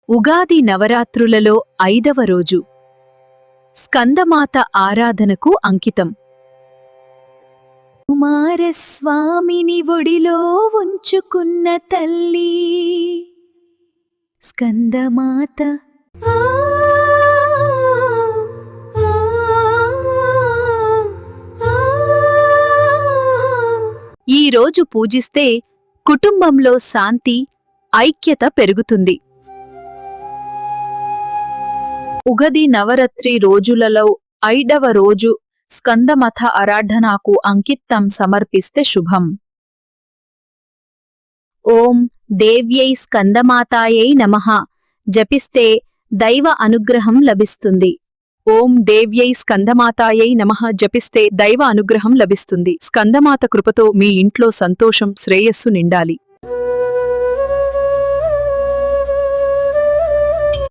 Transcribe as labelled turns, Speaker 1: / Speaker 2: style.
Speaker 1: ఉగాది నవరాత్రులలో 5వ రోజు స్కందమాత ఆరాధనకు అంకితం. కుమారస్వామిని ఒడిలో ఉంచుకున్న తల్లి స్కందమాత. ఈ రోజు పూజిస్తే కుటుంబంలో శాంతి, ఐక్యత పెరుగుతుంది. ఉగాది నవరాత్రి రోజులలో 5వ రోజు స్కందమాత ఆరాధనకు అంకితం సమర్పిస్తే శుభం. ఓం దేవ్యై స్కందమాతాయై నమః జపిస్తే దైవ అనుగ్రహం లభిస్తుంది. ఓం దేవ్యై స్కందమాతాయై నమః జపిస్తే దైవ అనుగ్రహం లభిస్తుంది. స్కందమాత కృపతో మీ ఇంట్లో సంతోషం, శ్రేయస్సు నిండాలి.